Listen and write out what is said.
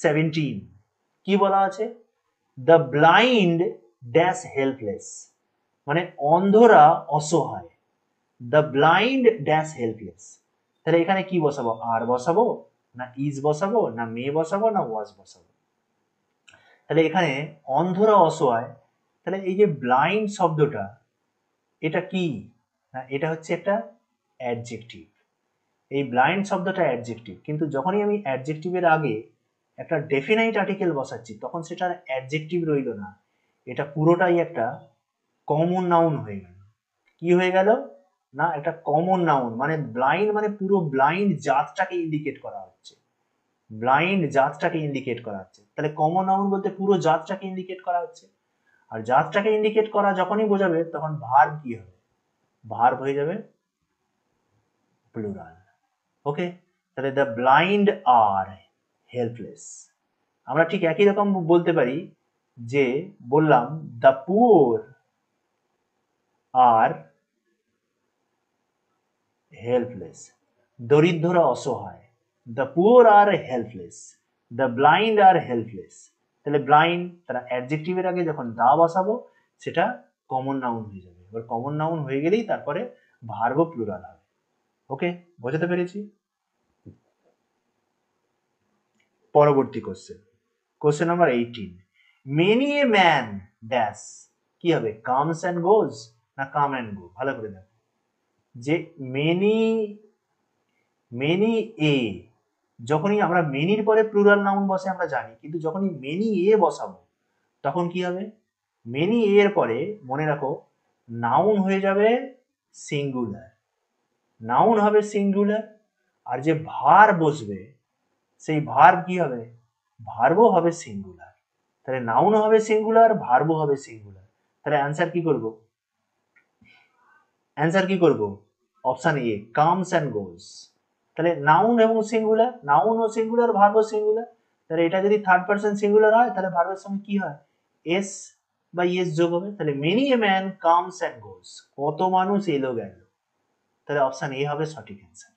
17 কি বলা আছে? দ্য ব্লাইন্ড ড্যাশ হেল্পলেস, মানে অন্ধরা অসহায়। দ্য ব্লাইন্ড ড্যাশ হেল্পলেস, তাহলে এখানে কি বসাবো? আর বসাবো, না ইজ বসাবো, না মে বসাবো, না ওয়াজ বসাবো? তাহলে এখানে অন্ধরা অসহায়, তাহলে এই যে ব্লাইন্ড শব্দটা এটা কি? না এটা হচ্ছে একটা অ্যাডজেক্টিভ। এই ব্লাইন্ড শব্দটা অ্যাডজেক্টিভ, কিন্তু যখনই আমি অ্যাডজেক্টিভের আগে একটা ডেফিনাইট আর্টিকেল বসাচ্ছি তখন সেটা অ্যাডজেক্টিভ রইল না, এটা পুরোটাই একটা কমন নাউন হয়ে গেল। কি হয়ে গেল? না একটা কমন নাউন, মানে ব্লাইন্ড মানে পুরো ব্লাইন্ড জাতটাকে ইন্ডিকেট করা হচ্ছে, ব্লাইন্ড জাতটাকে ইন্ডিকেট করা হচ্ছে। তাহলে কমন নাউন বলতে পুরো জাতটাকে ইন্ডিকেট করা হচ্ছে, আর জাতটাকে ইন্ডিকেট করা যখনই বোঝাবে তখন ভার্ব কি হবে? ভার্ব হয়ে যাবে প্লুরাল। ওকে, তাহলে দ্য ব্লাইন্ড আর হেল্পলেস। আমরা ঠিক একই রকম বলতে পারি যে বললাম দ্য পুওর আর হেল্পলেস, দরিদ্ররা অসহায়। The poor are helpless, the blind are helpless. তাহলে ব্লাইন্ড, তারা অ্যাডজেক্টিভের আগে যখন দা বসাবো সেটা কমন নাউন হয়ে যাবে। এবার কমন নাউন হয়ে গেলেই তারপরে ভার্ব প্লুরাল হবে। ওকে, বোঝাতে পেরেছি? পরবর্তী question, question number 18, many a man dash কি হবে? কামস অ্যান্ড গোজ না কাম অ্যান্ড গো? ভালো করে দেখো যে মেনি, মেনি এ, যখনই আমরা মেনির পরে প্লুরাল নাউন বসে আমরা জানি, কিন্তু যখনই মেনি এ বসাবো তখন কি হবে? মেনি এর পরে মনে রাখো নাউন হয়ে যাবে সিঙ্গুলার, নাউন হবে সিঙ্গুলার, আর যে ভার্ব বসবে সেই ভার্ব কি হবে? ভার্বও হবে সিঙ্গুলার। তাহলে নাউন হবে সিঙ্গুলার, ভার্বও হবে সিঙ্গুলার। তাহলে অ্যান্সার কি করব? অ্যান্সার কি করব? অপশন এ, কামস অ্যান্ড গোজ। তাহলে নাউন এবং সিঙ্গুলার, নাউন ও সিঙ্গুলার, ভার্ব ও সিঙ্গুলার। তাহলে এটা যদি থার্ড পারসন সিঙ্গুলার হয় তাহলে ভার্বের সঙ্গে কি হয়? এস বা ইয়েস যোগ হবে। তাহলে many a man comes and গোজ, কত মানুষ এলো গেল। তাহলে অপশন এ হবে সঠিক অ্যান্সার।